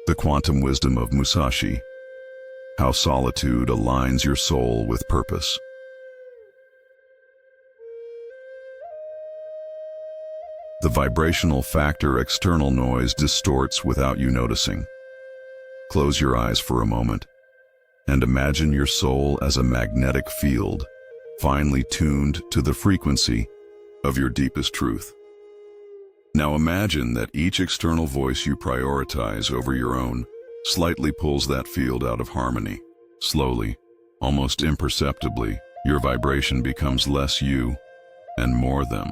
The quantum wisdom of Musashi, how solitude aligns your soul with purpose. The vibrational factor external noise distorts without you noticing. Close your eyes for a moment and imagine your soul as a magnetic field, finely tuned to the frequency of your deepest truth. Now imagine that each external voice you prioritize over your own slightly pulls that field out of harmony. Slowly, almost imperceptibly, your vibration becomes less you and more them.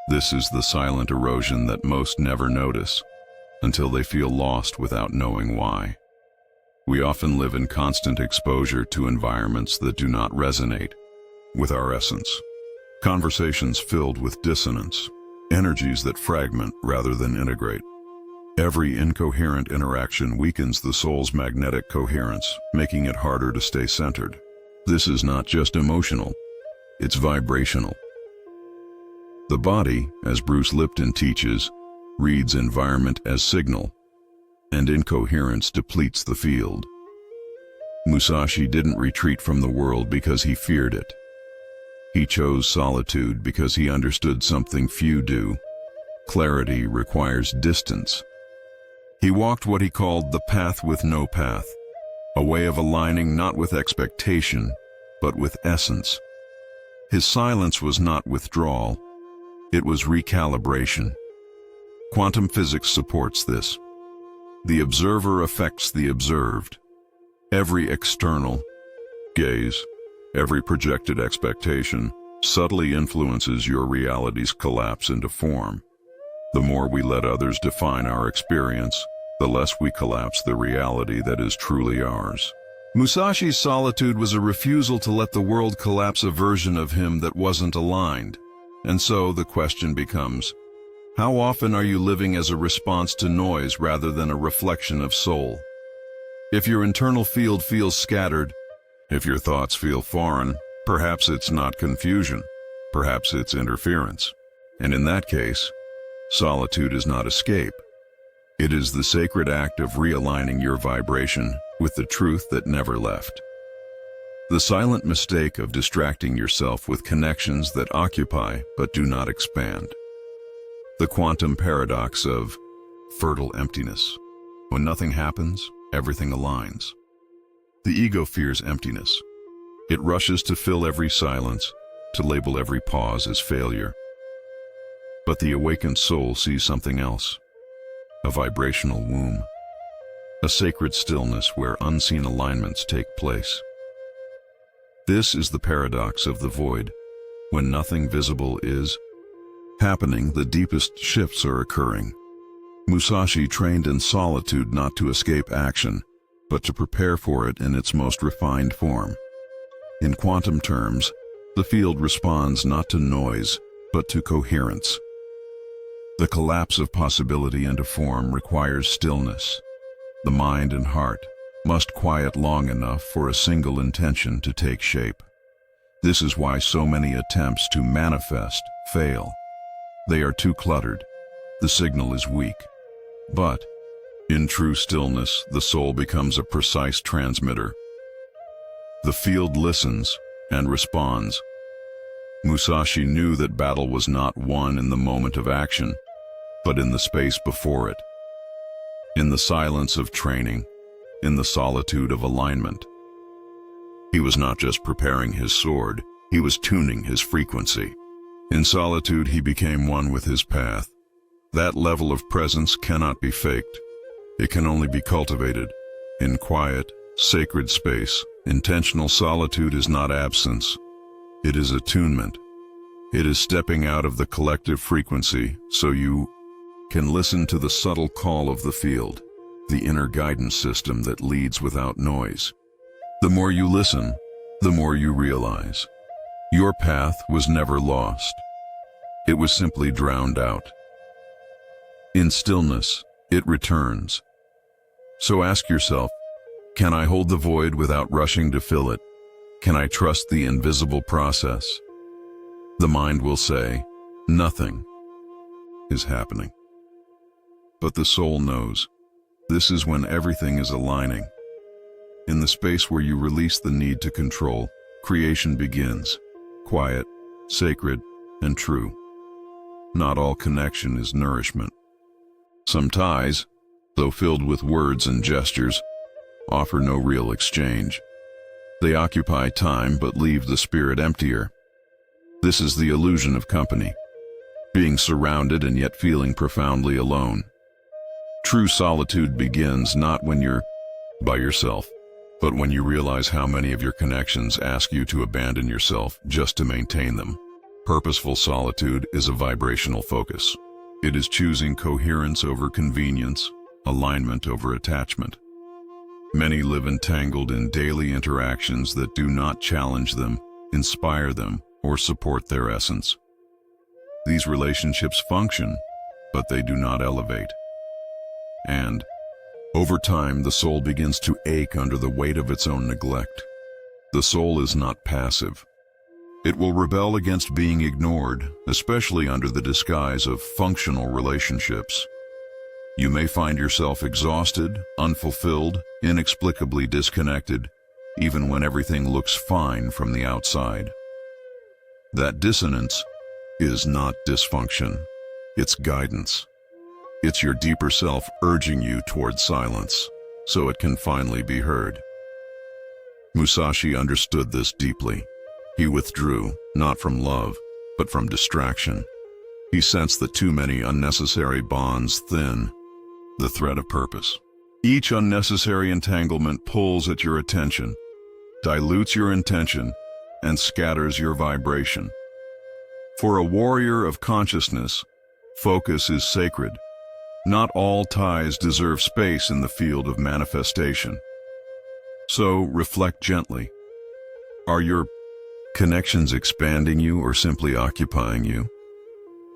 This is the silent erosion that most never notice until they feel lost without knowing why. We often live in constant exposure to environments that do not resonate with our essence. Conversations filled with dissonance, energies that fragment rather than integrate. Every incoherent interaction weakens the soul's magnetic coherence, making it harder to stay centered. This is not just emotional, it's vibrational. The body, as Bruce Lipton teaches, reads environment as signal, and incoherence depletes the field. Musashi didn't retreat from the world because he feared it. He chose solitude because he understood something few do. Clarity requires distance. He walked what he called the path with no path, a way of aligning not with expectation, but with essence. His silence was not withdrawal, it was recalibration. Quantum physics supports this. The observer affects the observed. Every external gaze, every projected expectation, subtly influences your reality's collapse into form. The more we let others define our experience, the less we collapse the reality that is truly ours. Musashi's solitude was a refusal to let the world collapse a version of him that wasn't aligned. And so the question becomes, how often are you living as a response to noise rather than a reflection of soul? If your internal field feels scattered, if your thoughts feel foreign, perhaps it's not confusion, perhaps it's interference. And in that case, solitude is not escape. It is the sacred act of realigning your vibration with the truth that never left. The silent mistake of distracting yourself with connections that occupy but do not expand. The quantum paradox of fertile emptiness. When nothing happens, everything aligns. The ego fears emptiness. It rushes to fill every silence, to label every pause as failure. But the awakened soul sees something else. A vibrational womb. A sacred stillness where unseen alignments take place. This is the paradox of the void. When nothing visible is happening, the deepest shifts are occurring. Musashi trained in solitude not to escape action, but to prepare for it in its most refined form. In quantum terms, the field responds not to noise, but to coherence. The collapse of possibility into form requires stillness. The mind and heart must quiet long enough for a single intention to take shape. This is why so many attempts to manifest fail. They are too cluttered. The signal is weak. But, in true stillness, the soul becomes a precise transmitter. The field listens and responds. Musashi knew that battle was not won in the moment of action, but in the space before it. In the silence of training, in the solitude of alignment. He was not just preparing his sword, he was tuning his frequency. In solitude, he became one with his path. That level of presence cannot be faked. It can only be cultivated. In quiet, sacred space, intentional solitude is not absence. It is attunement. It is stepping out of the collective frequency so you can listen to the subtle call of the field, the inner guidance system that leads without noise. The more you listen, the more you realize. Your path was never lost. It was simply drowned out. In stillness, it returns. So ask yourself, can I hold the void without rushing to fill it? Can I trust the invisible process? The mind will say, nothing is happening. But the soul knows. This is when everything is aligning. In the space where you release the need to control, creation begins, quiet, sacred, and true. Not all connection is nourishment. Some ties, though filled with words and gestures, offer no real exchange. They occupy time but leave the spirit emptier. This is the illusion of company, being surrounded and yet feeling profoundly alone. True solitude begins not when you're by yourself, but when you realize how many of your connections ask you to abandon yourself just to maintain them. Purposeful solitude is a vibrational focus. It is choosing coherence over convenience, alignment over attachment. Many live entangled in daily interactions that do not challenge them, inspire them, or support their essence. These relationships function, but they do not elevate. And, over time, the soul begins to ache under the weight of its own neglect. The soul is not passive. It will rebel against being ignored, especially under the disguise of functional relationships. You may find yourself exhausted, unfulfilled, inexplicably disconnected, even when everything looks fine from the outside. That dissonance is not dysfunction, it's guidance. It's your deeper self urging you toward silence, so it can finally be heard. Musashi understood this deeply. He withdrew, not from love, but from distraction. He sensed that too many unnecessary bonds thin the thread of purpose. Each unnecessary entanglement pulls at your attention, dilutes your intention, and scatters your vibration. For a warrior of consciousness, focus is sacred. Not all ties deserve space in the field of manifestation. So reflect gently. Are your connections expanding you or simply occupying you?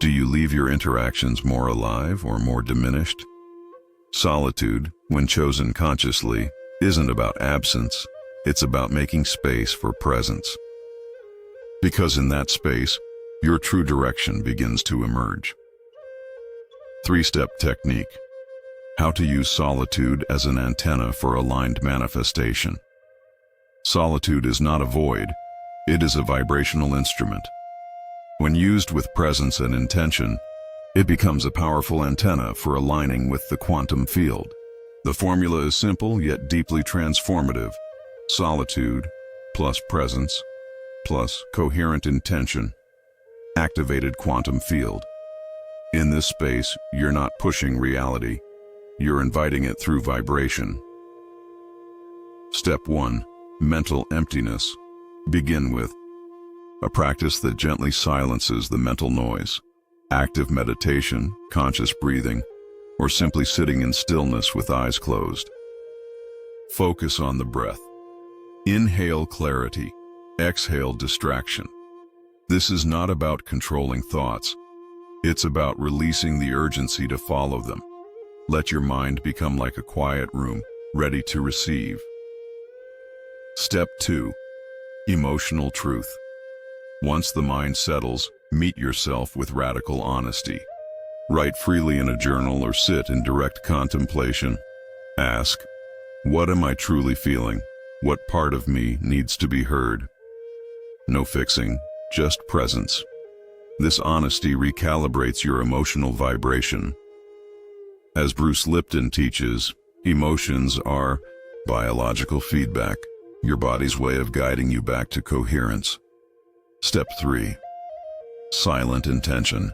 Do you leave your interactions more alive or more diminished? Solitude, when chosen consciously, isn't about absence, it's about making space for presence. Because in that space, your true direction begins to emerge. 3-step technique. How to use solitude as an antenna for aligned manifestation. Solitude is not a void, it is a vibrational instrument. When used with presence and intention, it becomes a powerful antenna for aligning with the quantum field. The formula is simple yet deeply transformative. Solitude plus presence plus coherent intention. Activated quantum field. In this space, you're not pushing reality. You're inviting it through vibration. Step 1. Mental emptiness. Begin with a practice that gently silences the mental noise. Active meditation, conscious breathing, or simply sitting in stillness with eyes closed. Focus on the breath. Inhale clarity, exhale distraction. This is not about controlling thoughts. It's about releasing the urgency to follow them. Let your mind become like a quiet room, ready to receive. Step 2. Emotional truth. Once the mind settles, meet yourself with radical honesty. Write freely in a journal or sit in direct contemplation. Ask, what am I truly feeling? What part of me needs to be heard? No fixing, just presence. This honesty recalibrates your emotional vibration. As Bruce Lipton teaches, emotions are biological feedback, your body's way of guiding you back to coherence. Step 3. Silent intention.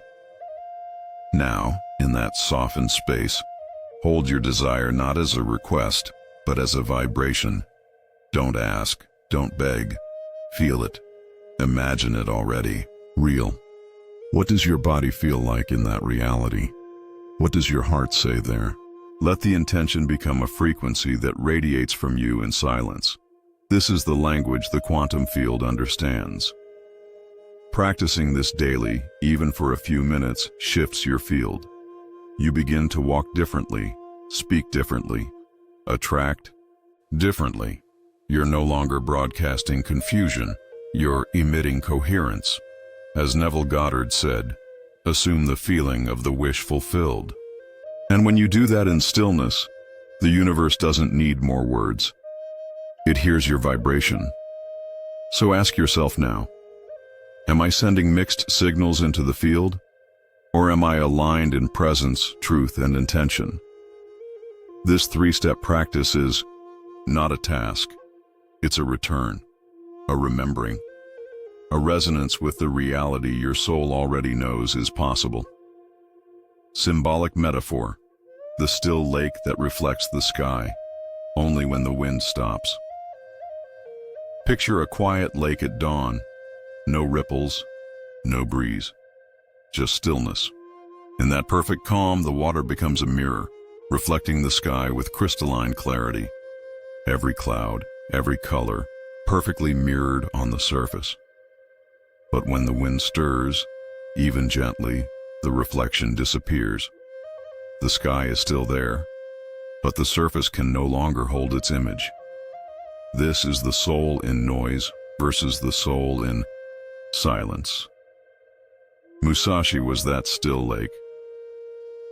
Now, in that softened space, hold your desire not as a request, but as a vibration. Don't ask, don't beg. Feel it. Imagine it already. Real. What does your body feel like in that reality? What does your heart say there? Let the intention become a frequency that radiates from you in silence. This is the language the quantum field understands. Practicing this daily, even for a few minutes, shifts your field. You begin to walk differently, speak differently, attract differently. You're no longer broadcasting confusion, you're emitting coherence. As Neville Goddard said, assume the feeling of the wish fulfilled. And when you do that in stillness, The universe doesn't need more words. It hears your vibration. So ask yourself now, am I sending mixed signals into the field? Or am I aligned in presence, truth, and intention? This three-step practice is not a task. It's a return, a remembering, a resonance with the reality your soul already knows is possible. Symbolic metaphor, the still lake that reflects the sky, only when the wind stops. Picture a quiet lake at dawn, no ripples, no breeze, just stillness. In that perfect calm, the water becomes a mirror, reflecting the sky with crystalline clarity. Every cloud, every color, perfectly mirrored on the surface. But when the wind stirs, even gently, the reflection disappears. The sky is still there, but the surface can no longer hold its image. This is the soul in noise versus the soul in silence. Musashi was that still lake.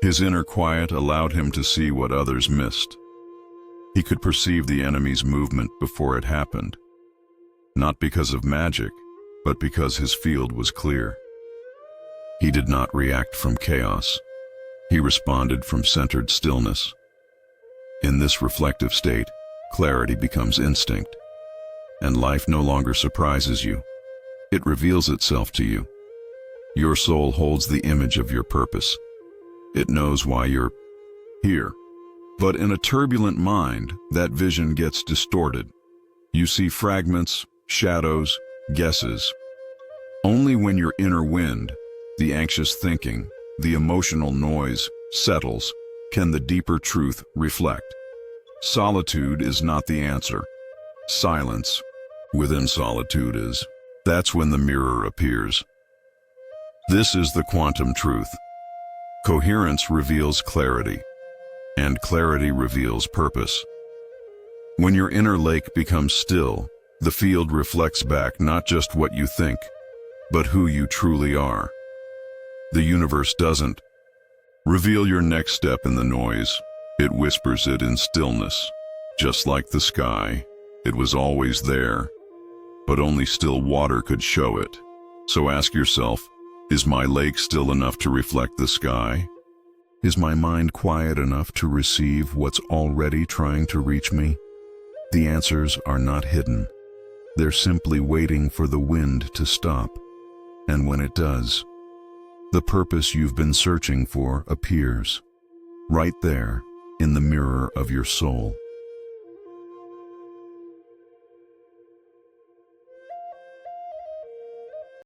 His inner quiet allowed him to see what others missed. He could perceive the enemy's movement before it happened, not because of magic, but because his field was clear. He did not react from chaos. He responded from centered stillness. In this reflective state, clarity becomes instinct, and life no longer surprises you. It reveals itself to you. Your soul holds the image of your purpose. It knows why you're here. But in a turbulent mind, that vision gets distorted. You see fragments, shadows, guesses. Only when your inner wind, the anxious thinking, the emotional noise, settles, can the deeper truth reflect. Solitude is not the answer. Silence within solitude is. That's when the mirror appears. This is the quantum truth. Coherence reveals clarity, and clarity reveals purpose. When your inner lake becomes still, the field reflects back not just what you think, but who you truly are. The universe doesn't reveal your next step in the noise. It whispers it in stillness. Just like the sky, it was always there, but only still water could show it. So ask yourself, is my lake still enough to reflect the sky? Is my mind quiet enough to receive what's already trying to reach me? The answers are not hidden. They're simply waiting for the wind to stop. And when it does, the purpose you've been searching for appears, right there in the mirror of your soul.